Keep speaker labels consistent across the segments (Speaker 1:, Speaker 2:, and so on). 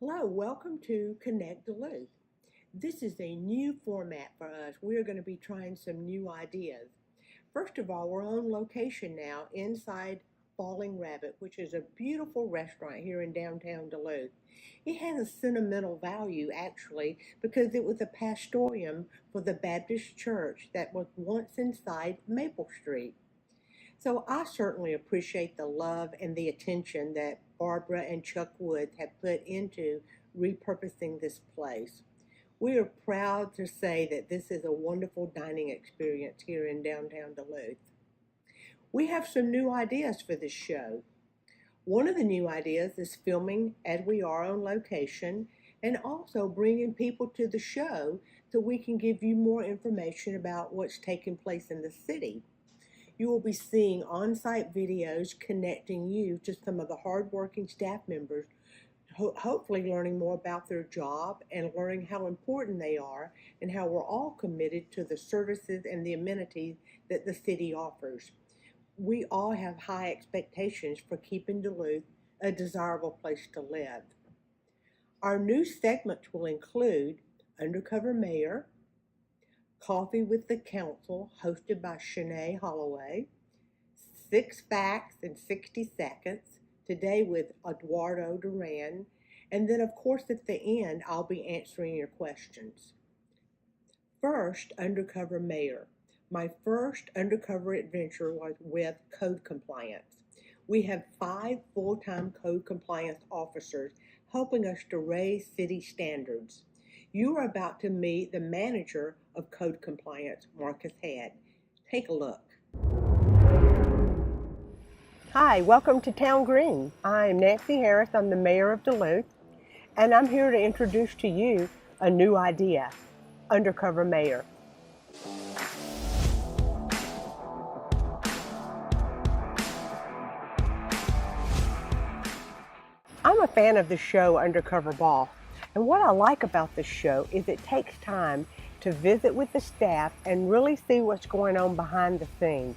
Speaker 1: Hello, welcome to Connect Duluth. This is a new format for us. We're going to be trying some new ideas. First of all, we're on location now inside Falling Rabbit, which is a beautiful restaurant here in downtown Duluth. It has a sentimental value actually because it was a pastorium for the Baptist church that was once inside Maple Street. So I certainly appreciate the love and the attention that Barbara and Chuck Woods have put into repurposing this place. We are proud to say that this is a wonderful dining experience here in downtown Duluth. We have some new ideas for this show. One of the new ideas is filming as we are on location and also bringing people to the show so we can give you more information about what's taking place in the city. You will be seeing on-site videos connecting you to some of the hard-working staff members, hopefully learning more about their job and learning how important they are and how we're all committed to the services and the amenities that the city offers. We all have high expectations for keeping Duluth a desirable place to live. Our new segments will include Undercover Mayor, Coffee with the Council, hosted by Shenee Holloway, 6 Facts in 60 Seconds, today with Eduardo Duran, and then of course at the end I'll be answering your questions. First, Undercover Mayor. My first undercover adventure was with code compliance. We have 5 full-time code compliance officers helping us to raise city standards. You are about to meet the manager of Code Compliance, Marcus Head. Take a look. Hi, welcome to Town Green. I'm Nancy Harris, I'm the mayor of Duluth, and I'm here to introduce to you a new idea, Undercover Mayor. I'm a fan of the show Undercover Boss. And what I like about this show is it takes time to visit with the staff and really see what's going on behind the scenes.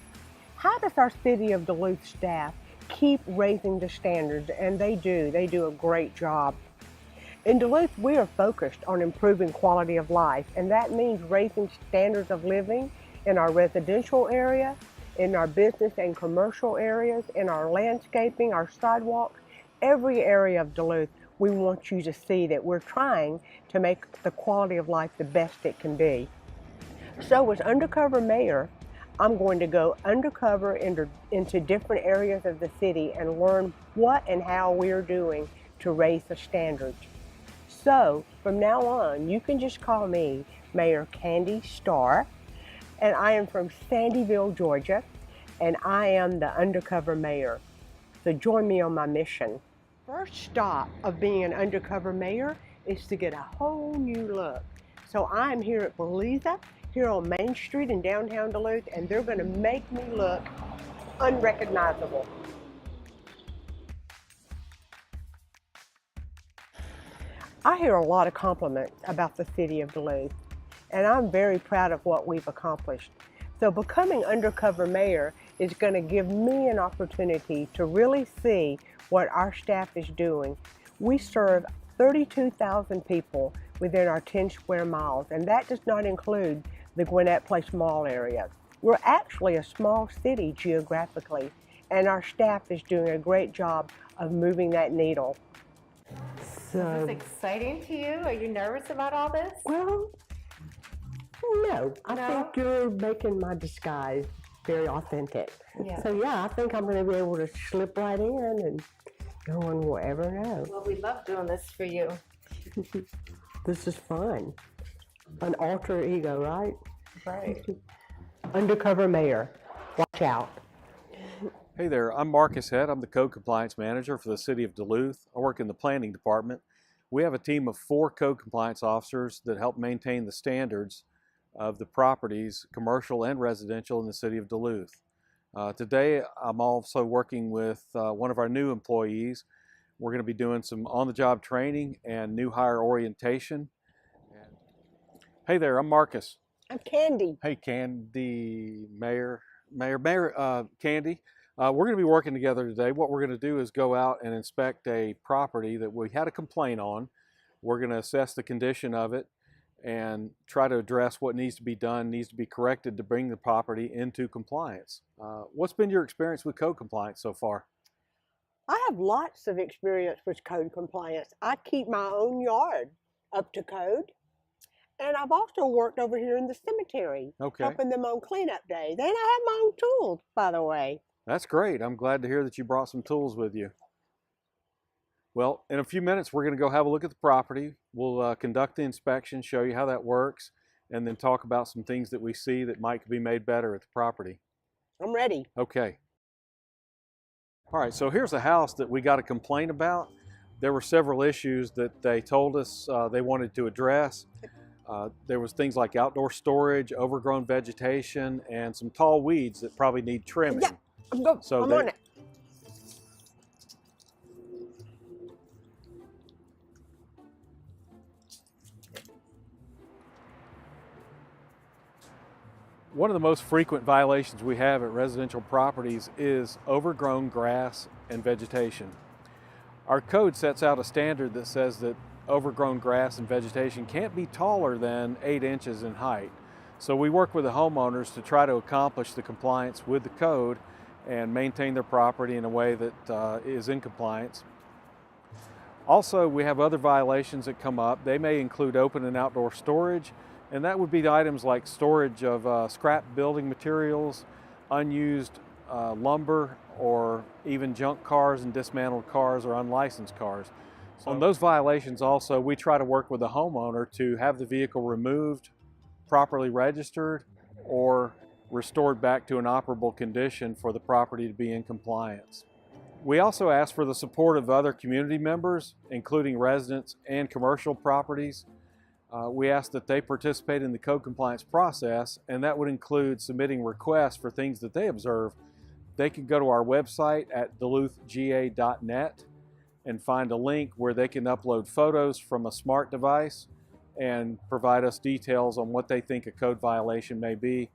Speaker 1: How does our City of Duluth staff keep raising the standards? And they do a great job. In Duluth, we are focused on improving quality of life, and that means raising standards of living in our residential area, in our business and commercial areas, in our landscaping, our sidewalks, every area of Duluth. We want you to see that we're trying to make the quality of life the best it can be. So as Undercover Mayor, I'm going to go undercover into different areas of the city and learn what and how we're doing to raise the standards. So from now on, you can just call me Mayor Candy Starr, and I am from Sandyville, Georgia, and I am the Undercover Mayor. So join me on my mission. First stop of being an undercover mayor is to get a whole new look. So I'm here at Beliza, here on Main Street in downtown Duluth, and they're going to make me look unrecognizable. I hear a lot of compliments about the city of Duluth, and I'm very proud of what we've accomplished. So becoming undercover mayor is going to give me an opportunity to really see what our staff is doing. We serve 32,000 people within our 10 square miles, and that does not include the Gwinnett Place Mall area. We're actually a small city geographically, and our staff is doing a great job of moving that needle.
Speaker 2: Is this exciting to you? Are you nervous about all this?
Speaker 1: Well, no. I think you're making my disguise very authentic.
Speaker 2: Yeah.
Speaker 1: So yeah, I think I'm going to be able to slip right in and no one will ever know.
Speaker 2: Well, we love doing this for you.
Speaker 1: This is fun. An alter ego, right?
Speaker 2: Right.
Speaker 1: Undercover mayor. Watch out.
Speaker 3: Hey there, I'm Marcus Head. I'm the Code Compliance Manager for the City of Duluth. I work in the Planning Department. We have a team of 4 Code Compliance officers that help maintain the standards of the properties, commercial and residential, in the City of Duluth. Today, I'm also working with one of our new employees. We're going to be doing some on-the-job training and new hire orientation. Hey there, I'm Marcus.
Speaker 1: I'm Candy.
Speaker 3: Hey, Candy, Mayor Candy. We're going to be working together today. What we're going to do is go out and inspect a property that we had a complaint on. We're going to assess the condition of it and try to address what needs to be done, needs to be corrected to bring the property into compliance. What's been your experience with code compliance so far?
Speaker 1: I have lots of experience with code compliance. I keep my own yard up to code. And I've also worked over here in the cemetery,
Speaker 3: Okay.
Speaker 1: helping them on cleanup days. And I have my own tools, by the way.
Speaker 3: That's great. I'm glad to hear that you brought some tools with you. Well, in a few minutes, we're going to go have a look at the property. We'll conduct the inspection, show you how that works, and then talk about some things that we see that might be made better at the property.
Speaker 1: I'm ready.
Speaker 3: Okay. All right, so here's a house that we got a complaint about. There were several issues that they told us they wanted to address. There was things like outdoor storage, overgrown vegetation, and some tall weeds that probably need trimming.
Speaker 1: Yeah, I'm on it.
Speaker 3: One of the most frequent violations we have at residential properties is overgrown grass and vegetation. Our code sets out a standard that says that overgrown grass and vegetation can't be taller than 8 inches in height. So we work with the homeowners to try to accomplish the compliance with the code and maintain their property in a way that is in compliance. Also, we have other violations that come up. They may include open and outdoor storage, and that would be the items like storage of scrap building materials, unused lumber, or even junk cars and dismantled cars or unlicensed cars. So on those violations also, we try to work with the homeowner to have the vehicle removed, properly registered, or restored back to an operable condition for the property to be in compliance. We also ask for the support of other community members, including residents and commercial properties. We ask that they participate in the code compliance process, and that would include submitting requests for things that they observe. They can go to our website at duluthga.net and find a link where they can upload photos from a smart device and provide us details on what they think a code violation may be.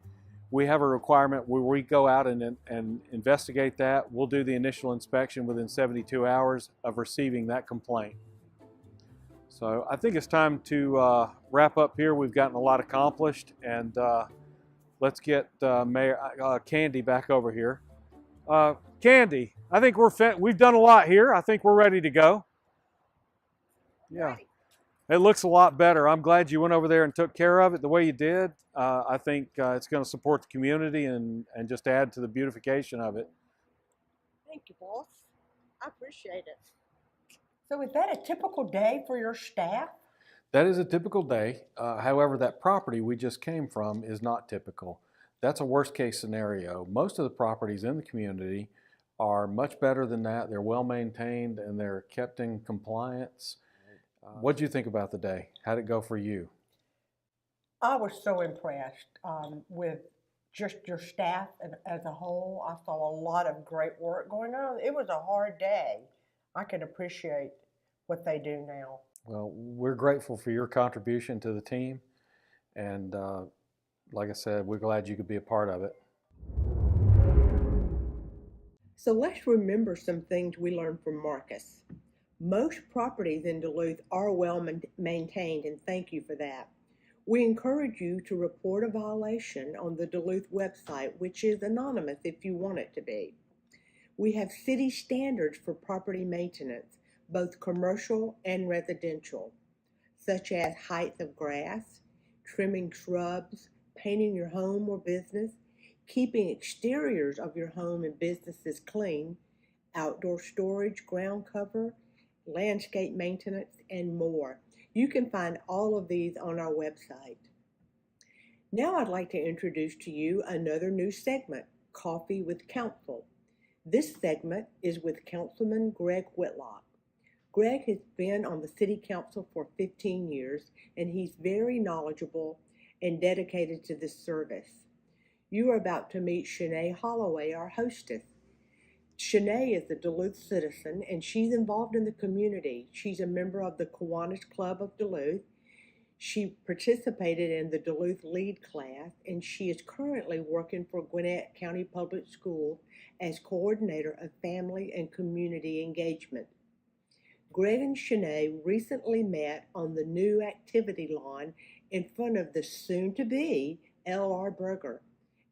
Speaker 3: We have a requirement where we go out and investigate that. We'll do the initial inspection within 72 hours of receiving that complaint. So I think it's time to wrap up here. We've gotten a lot accomplished, and let's get Mayor Candy back over here. Candy, I think we've done a lot here. I think we're ready to go. Yeah, it looks a lot better. I'm glad you went over there and took care of it the way you did. I think it's going to support the community and just add to the beautification of it.
Speaker 1: Thank you, boss. I appreciate it. So is that a typical day for your staff?
Speaker 3: That is a typical day. However, that property we just came from is not typical. That's a worst case scenario. Most of the properties in the community are much better than that. They're well maintained and they're kept in compliance. What did you think about the day? How'd it go for you?
Speaker 1: I was so impressed with just your staff as a whole. I saw a lot of great work going on. It was a hard day. I can appreciate what they do now.
Speaker 3: Well, we're grateful for your contribution to the team, and like I said, we're glad you could be a part of it.
Speaker 1: So let's remember some things we learned from Marcus. Most properties in Duluth are well maintained, and thank you for that. We encourage you to report a violation on the Duluth website, which is anonymous if you want it to be. We have city standards for property maintenance, both commercial and residential, such as height of grass, trimming shrubs, painting your home or business, keeping exteriors of your home and businesses clean, outdoor storage, ground cover, landscape maintenance, and more. You can find all of these on our website. Now I'd like to introduce to you another new segment, Coffee with Council. This segment is with Councilman Greg Whitlock. Greg has been on the City Council for 15 years, and he's very knowledgeable and dedicated to this service. You are about to meet Shenee Holloway, our hostess. Shenee is a Duluth citizen, and she's involved in the community. She's a member of the Kiwanis Club of Duluth. She participated in the Duluth Lead class, and she is currently working for Gwinnett County Public Schools as coordinator of family and community engagement. Greg and Shenee recently met on the new activity lawn in front of the soon-to-be LR Burger,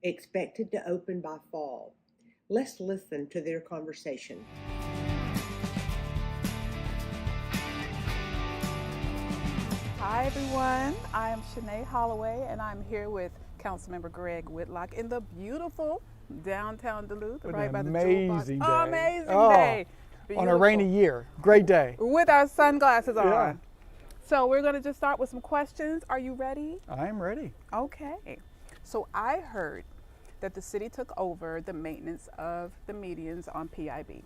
Speaker 1: expected to open by fall. Let's listen to their conversation.
Speaker 4: Hi everyone, I am Shenee Holloway and I'm here with Council Member Greg Whitlock in the beautiful downtown Duluth, right by the Jewel Box.
Speaker 5: Amazing day.
Speaker 4: Amazing
Speaker 5: Oh,
Speaker 4: day.
Speaker 5: On a rainy year. Great day.
Speaker 4: With our sunglasses on.
Speaker 5: Yeah.
Speaker 4: So we're going to just start with some questions. Are you ready?
Speaker 5: I am ready.
Speaker 4: Okay. So I heard that the city took over the maintenance of the medians on PIB.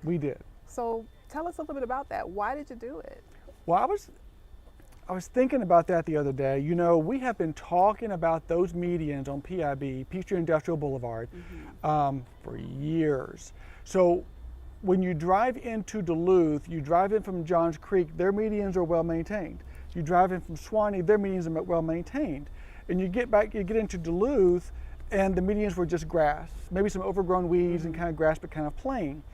Speaker 5: We did.
Speaker 4: So tell us a little bit about that. Why did you do it?
Speaker 5: Well, I was thinking about that the other day. You know, we have been talking about those medians on PIB, Peachtree Industrial Boulevard, for years. So when you drive into Duluth, you drive in from Johns Creek, their medians are well maintained. You drive in from Swanee, their medians are well maintained. And you get into Duluth, and the medians were just grass, maybe some overgrown weeds and kind of grass, but kind of plain.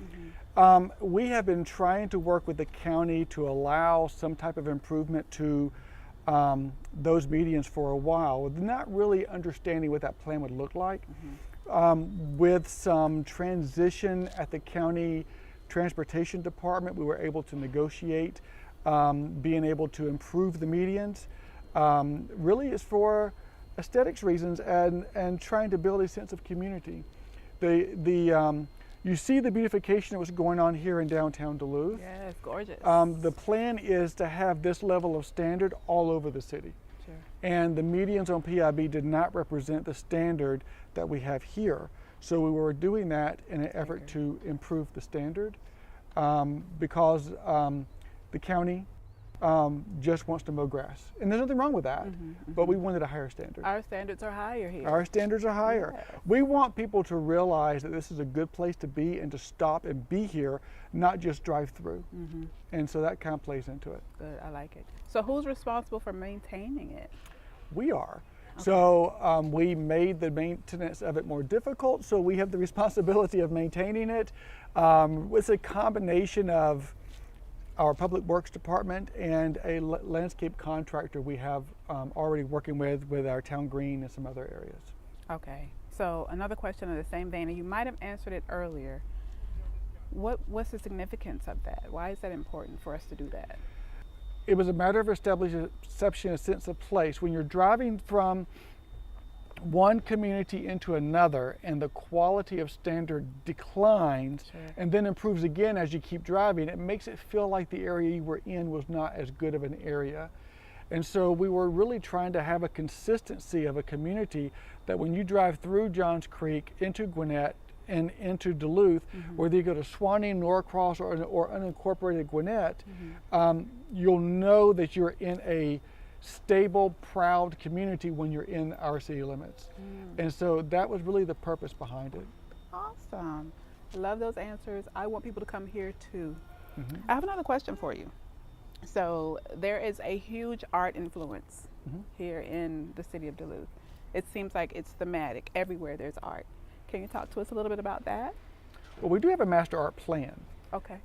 Speaker 5: We have been trying to work with the county to allow some type of improvement to those medians for a while, with not really understanding what that plan would look like. With some transition at the county transportation department, we were able to negotiate being able to improve the medians. Really is for aesthetics reasons and trying to build a sense of community. You see the beautification that was going on here in downtown Duluth.
Speaker 4: Yes, gorgeous.
Speaker 5: The plan is to have this level of standard all over the city.
Speaker 4: Sure.
Speaker 5: And the medians on PIB did not represent the standard that we have here. So we were doing that in an effort to improve the standard because the county just wants to mow grass. And there's nothing wrong with that, but we wanted a higher standard.
Speaker 4: Our standards are higher here.
Speaker 5: Our standards are higher.
Speaker 4: Yes.
Speaker 5: We want people to realize that this is a good place to be and to stop and be here, not just drive through. And so that kind of plays into it.
Speaker 4: Good, I like it. So who's responsible for maintaining it?
Speaker 5: We are. Okay. So we made the maintenance of it more difficult, so we have the responsibility of maintaining it. It's a combination of our Public Works Department and a landscape contractor we have already working with our town green and some other areas.
Speaker 4: Okay, so another question in the same vein, and you might have answered it earlier. What's the significance of that? Why is that important for us to do that?
Speaker 5: It was a matter of establishing a sense of place. When you're driving from one community into another and the quality of standard declines and then improves again as you keep driving, it makes it feel like the area you were in was not as good of an area. And so we were really trying to have a consistency of a community that when you drive through Johns Creek into Gwinnett and into Duluth, whether you go to Swanee, Norcross, or unincorporated Gwinnett, you'll know that you're in a stable, proud community when you're in our city limits. And so that was really the purpose behind it.
Speaker 4: Awesome. I love those answers. I want people to come here too. I have another question for you. So there is a huge art influence here in the city of Duluth. It seems like it's thematic. Everywhere there's art. Can you talk to us a little bit about that?
Speaker 5: Well, we do have a master art plan.
Speaker 4: Okay.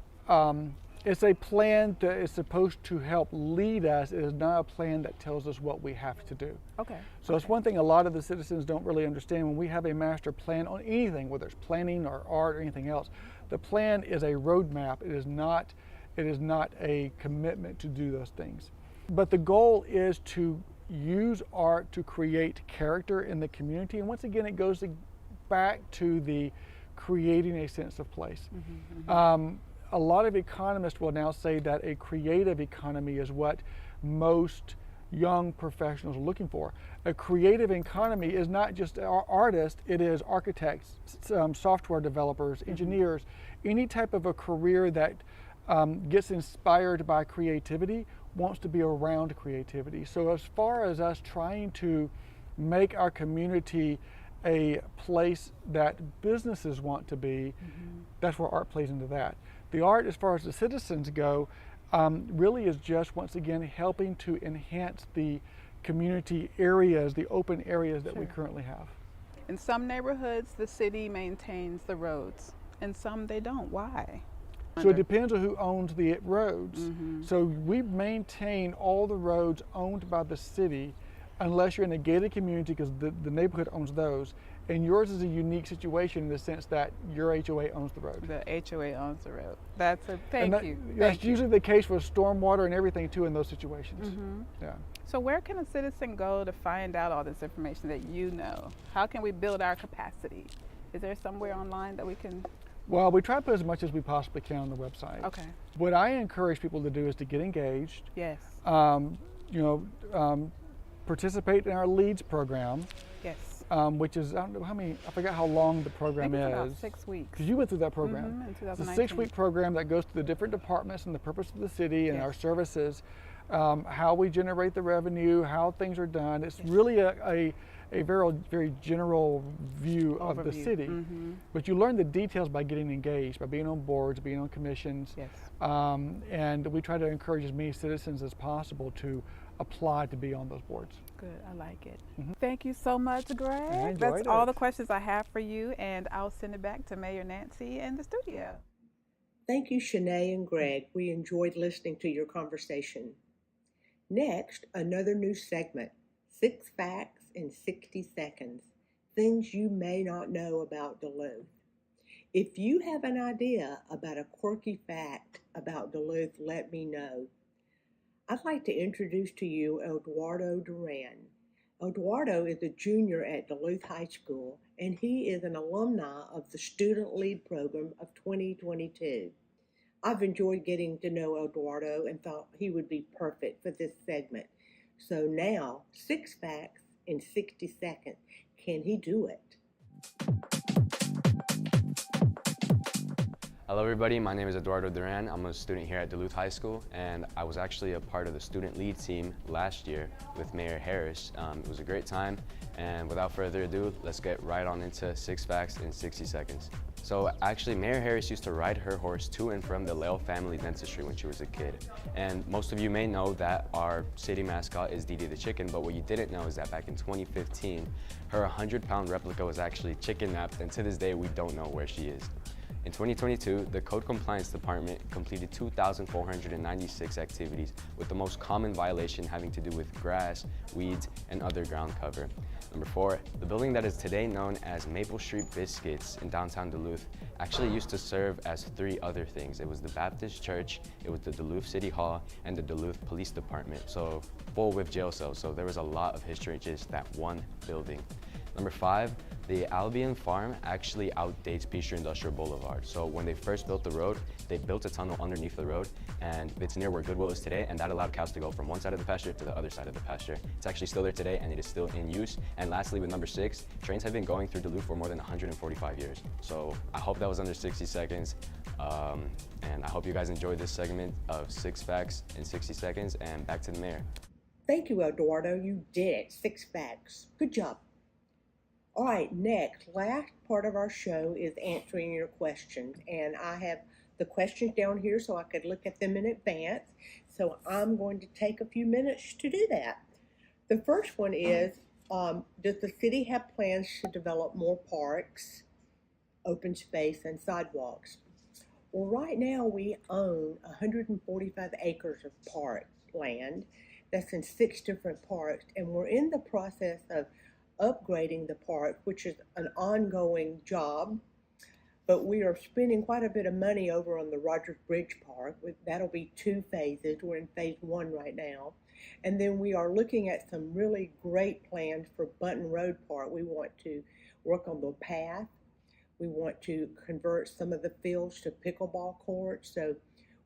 Speaker 5: It's a plan that is supposed to help lead us. It is not a plan that tells us what we have to do.
Speaker 4: Okay.
Speaker 5: So it's one thing a lot of the citizens don't really understand. When we have a master plan on anything, whether it's planning or art or anything else, the plan is a roadmap. It is not a commitment to do those things. But the goal is to use art to create character in the community. And once again, it goes back to the creating a sense of place. A lot of economists will now say that a creative economy is what most young professionals are looking for. A creative economy is not just artists, it is architects, software developers, engineers, any type of a career that gets inspired by creativity wants to be around creativity. So as far as us trying to make our community a place that businesses want to be, that's where art plays into that. The art, as far as the citizens go, really is just, once again, helping to enhance the community areas, the open areas that we currently have.
Speaker 4: In some neighborhoods, the city maintains the roads, and some they don't. Why?
Speaker 5: So it depends on who owns the roads. So we maintain all the roads owned by the city, unless you're in a gated community, because the neighborhood owns those. And yours is a unique situation in the sense that your HOA owns the road.
Speaker 4: The HOA owns the road. That's a
Speaker 5: That's usually the case with stormwater and everything too in those situations. Yeah.
Speaker 4: So where can a citizen go to find out all this information that you know? How can we build our capacity? Is there somewhere online that we can?
Speaker 5: Well, we try to put as much as we possibly can on the website.
Speaker 4: Okay.
Speaker 5: What I encourage people to do is to get engaged.
Speaker 4: Yes.
Speaker 5: Participate in our LEADS program.
Speaker 4: Yes.
Speaker 5: Which is, I don't know how many, I forgot how long the program is.
Speaker 4: About 6 weeks.
Speaker 5: Because you went through that program.
Speaker 4: In 2019.
Speaker 5: It's a 6-week program that goes to the different departments and the purpose of the city and our services, how we generate the revenue, how things are done. It's really a very, very general view of the city. But you learn the details by getting engaged, by being on boards, being on commissions.
Speaker 4: Yes.
Speaker 5: And we try to encourage as many citizens as possible to apply to be on those boards.
Speaker 4: Good, I like it. Thank you so much, Greg.
Speaker 5: I enjoyed
Speaker 4: That's all
Speaker 5: it.
Speaker 4: the questions I have for you, and I'll send it back to Mayor Nancy in the studio.
Speaker 1: Thank you, Shenee and Greg. We enjoyed listening to your conversation. Next, another new segment, 6 Facts in 60 Seconds, things you may not know about Duluth. If you have an idea about a quirky fact about Duluth, let me know. I'd like to introduce to you Eduardo Duran. Eduardo is a junior at Duluth High School, and he is an alumni of the Student Lead Program of 2022. I've enjoyed getting to know Eduardo and thought he would be perfect for this segment. So now, 6 facts in 60 seconds. Can he do it?
Speaker 6: Hello everybody, my name is Eduardo Duran. I'm a student here at Duluth High School, and I was actually a part of the student lead team last year with Mayor Harris. It was a great time, and without further ado, let's get right on into 6 facts in 60 seconds. So actually, Mayor Harris used to ride her horse to and from the Lale family dentistry when she was a kid. And most of you may know that our city mascot is Dee Dee the chicken, but what you didn't know is that back in 2015, her 100-pound replica was actually chicken-napped, and to this day, we don't know where she is. In 2022, the Code Compliance Department completed 2,496 activities, with the most common violation having to do with grass, weeds, and other ground cover. Number 4, the building that is today known as Maple Street Biscuits in downtown Duluth actually used to serve as 3 other things. It was the Baptist Church, it was the Duluth City Hall, and the Duluth Police Department, so full with jail cells. So there was a lot of history in just that one building. Number 5, the Albion Farm actually outdates Peachtree Industrial Boulevard. So when they first built the road, they built a tunnel underneath the road, and it's near where Goodwill is today, and that allowed cows to go from one side of the pasture to the other side of the pasture. It's actually still there today, and it is still in use. And lastly, with number 6, trains have been going through Duluth for more than 145 years. So I hope that was under 60 seconds, and I hope you guys enjoyed this segment of 6 facts in 60 seconds, and back to the mayor.
Speaker 1: Thank you, Eduardo. You did it. 6 facts. Good job. All right, next, last part of our show is answering your questions. And I have the questions down here so I could look at them in advance. So I'm going to take a few minutes to do that. The first one is, does the city have plans to develop more parks, open space, and sidewalks? Well, right now we own 145 acres of park land. That's in 6 different parks, and we're in the process of upgrading the park, which is an ongoing job, but we are spending quite a bit of money over on the Rogers Bridge Park. That'll be 2 phases. We're in phase 1 right now. And then we are looking at some really great plans for Bunton Road Park. We want to work on the path. We want to convert some of the fields to pickleball courts. So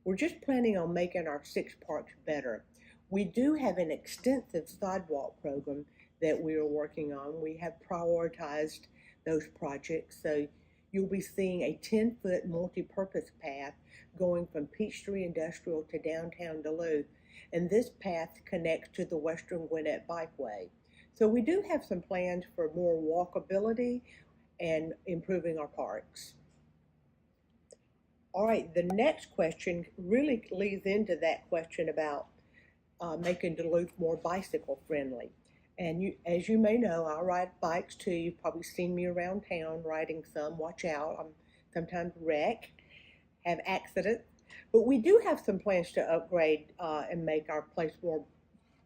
Speaker 1: we're just planning on making our 6 parks better. We do have an extensive sidewalk program that we are working on. We have prioritized those projects. So you'll be seeing a 10-foot multi-purpose path going from Peachtree Industrial to downtown Duluth. And this path connects to the Western Gwinnett Bikeway. So we do have some plans for more walkability and improving our parks. All right, the next question really leads into that question about making Duluth more bicycle friendly. And as you may know, I ride bikes too. You've probably seen me around town riding some. Watch out, I'm sometimes wreck. have accidents. But we do have some plans to upgrade and make our place more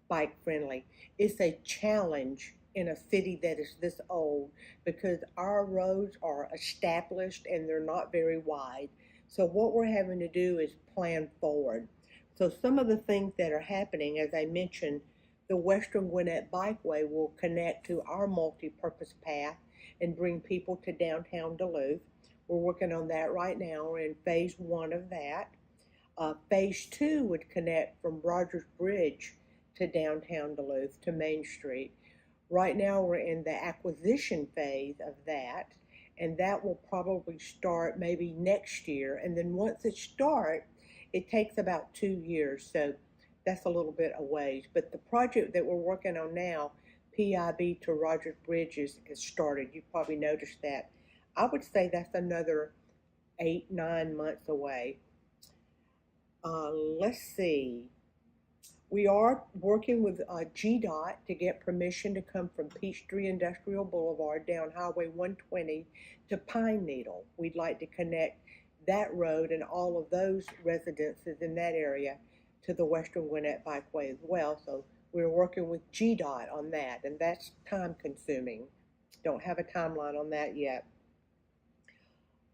Speaker 1: bike friendly. It's a challenge in a city that is this old because our roads are established and they're not very wide. So what we're having to do is plan forward. So some of the things that are happening, as I mentioned, the Western Gwinnett Bikeway will connect to our multi-purpose path and bring people to downtown Duluth. We're working on that right now. We're in phase 1 of that. Phase 2 would connect from Rogers Bridge to downtown Duluth to Main Street. Right now we're in the acquisition phase of that, and that will probably start maybe next year. And then once it starts, it takes about 2 years, so that's a little bit a ways. But the project that we're working on now, PIB to Rogers Bridge, is started. You probably noticed that. I would say that's another 8-9 months away. Let's see. We are working with GDOT to get permission to come from Peachtree Industrial Boulevard down Highway 120 to Pine Needle. We'd like to connect that road and all of those residences in that area to the Western Gwinnett Bikeway as well. So we're working with GDOT on that, and that's time consuming. Don't have a timeline on that yet.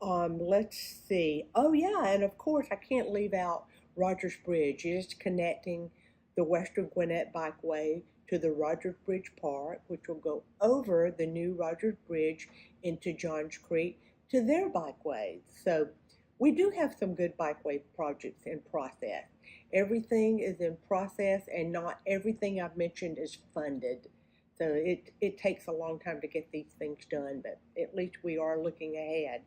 Speaker 1: Let's see. Oh yeah, and of course I can't leave out Rogers Bridge. It is connecting the Western Gwinnett Bikeway to the Rogers Bridge Park, which will go over the new Rogers Bridge into Johns Creek to their bikeways. So we do have some good bikeway projects in process. Everything is in process, and not everything I've mentioned is funded. So it takes a long time to get these things done, but at least we are looking ahead.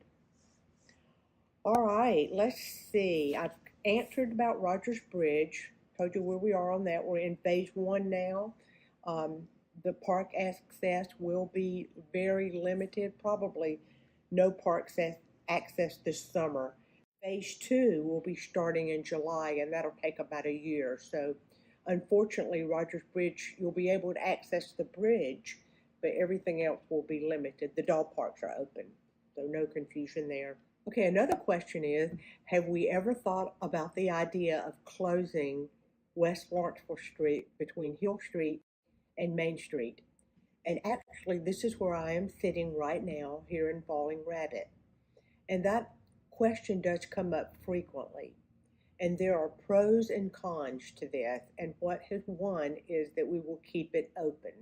Speaker 1: All right, let's see. I've answered about Rogers Bridge, told you where we are on that. We're in phase 1 now. The park access will be very limited, probably no park access this summer. Phase 2 will be starting in July, and that'll take about a year. So unfortunately, Rogers Bridge, you'll be able to access the bridge, but everything else will be limited. The dog parks are open, so no confusion there. Okay, another question is, have we ever thought about the idea of closing West Lawrenceville Street between Hill Street and Main Street? And actually, this is where I am sitting right now here in Falling Rabbit. And that question does come up frequently. And there are pros and cons to this. And what has won is that we will keep it open.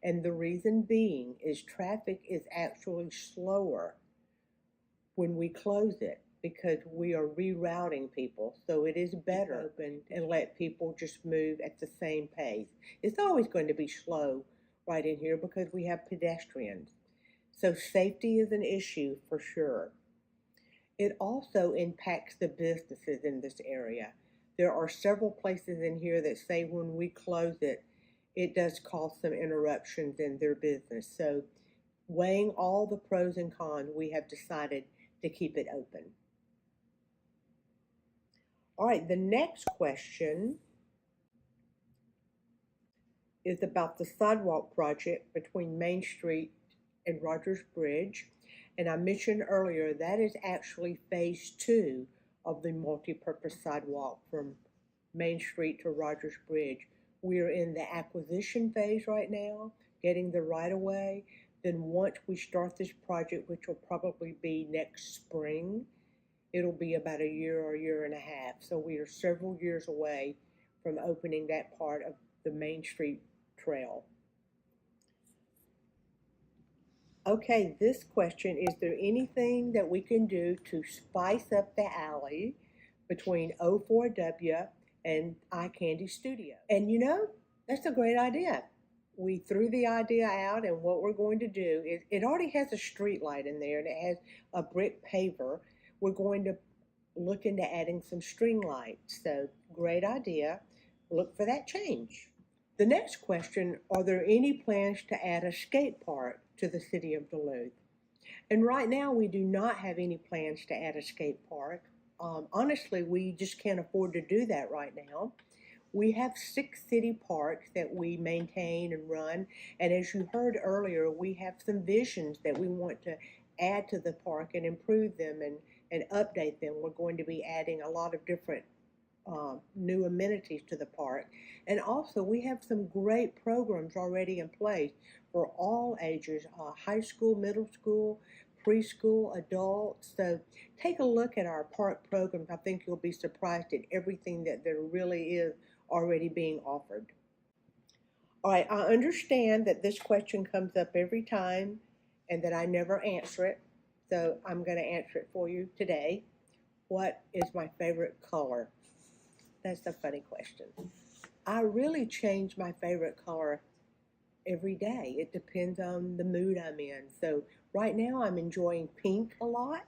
Speaker 1: And the reason being is traffic is actually slower when we close it, because we are rerouting people. So it is better open and let people just move at the same pace. It's always going to be slow right in here because we have pedestrians. So safety is an issue for sure. It also impacts the businesses in this area. There are several places in here that say when we close it, it does cause some interruptions in their business. So weighing all the pros and cons, we have decided to keep it open. All right, the next question is about the sidewalk project between Main Street and Rogers Bridge. And I mentioned earlier that is actually phase 2 of the multi-purpose sidewalk from Main Street to Rogers Bridge. We are in the acquisition phase right now, getting the right-of-way. Then once we start this project, which will probably be next spring, it'll be about a year or a year and a half. So we are several years away from opening that part of the Main Street Trail. Okay, this question, is there anything that we can do to spice up the alley between 04W and Eye Candy Studio? And you know, that's a great idea. We threw the idea out, and what we're going to do is, it already has a street light in there and it has a brick paver. We're going to look into adding some string lights. So great idea. Look for that change. The next question, are there any plans to add a skate park to the city of Duluth? And right now we do not have any plans to add a skate park. Honestly, we just can't afford to do that right now. We have 6 city parks that we maintain and run, and as you heard earlier, we have some visions that we want to add to the park and improve them and and update them. We're going to be adding a lot of different new amenities to the park. And also we have some great programs already in place for all ages, high school, middle school, preschool, adults. So take a look at our park programs. I think you'll be surprised at everything that there really is already being offered. All right, I understand that this question comes up every time and that I never answer it. So I'm going to answer it for you today. What is my favorite color? That's a funny question. I really change my favorite color every day. It depends on the mood I'm in. So right now I'm enjoying pink a lot,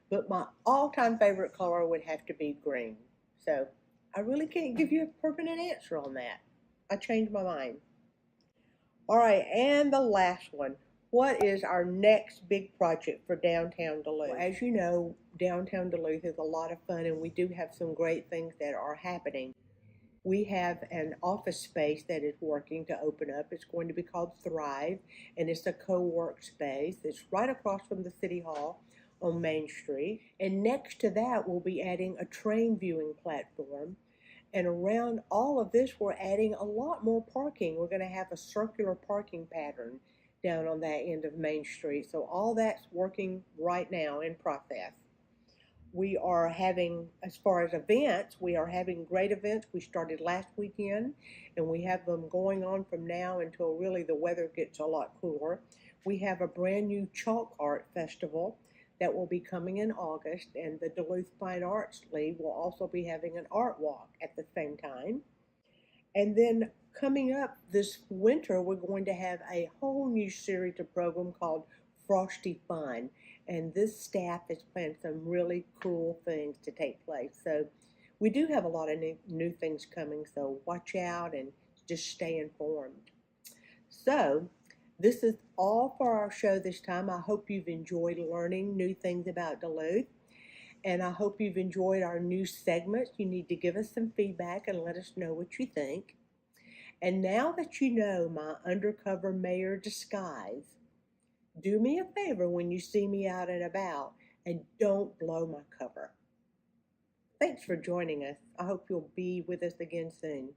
Speaker 1: but my all-time favorite color would have to be green. So I really can't give you a permanent answer on that. I changed my mind. All right, and the last one. What is our next big project for downtown Duluth? Well, as you know, downtown Duluth is a lot of fun, and we do have some great things that are happening. We have an office space that is working to open up. It's going to be called Thrive, and it's a co-work space. It's right across from the City Hall on Main Street. And next to that, we'll be adding a train viewing platform. And around all of this, we're adding a lot more parking. We're going to have a circular parking pattern down on that end of Main Street. So all that's working right now in process. We are having, as far as events, we are having great events. We started last weekend, and we have them going on from now until really the weather gets a lot cooler. We have a brand new chalk art festival that will be coming in August, and the Duluth Fine Arts League will also be having an art walk at the same time. And then coming up this winter, we're going to have a whole new series of program called Frosty Fun. And this staff has planned some really cool things to take place. So we do have a lot of new things coming, so watch out and just stay informed. So this is all for our show this time. I hope you've enjoyed learning new things about Duluth. And I hope you've enjoyed our new segments. You need to give us some feedback and let us know what you think. And now that you know my undercover mayor disguise, do me a favor when you see me out and about and don't blow my cover. Thanks for joining us. I hope you'll be with us again soon.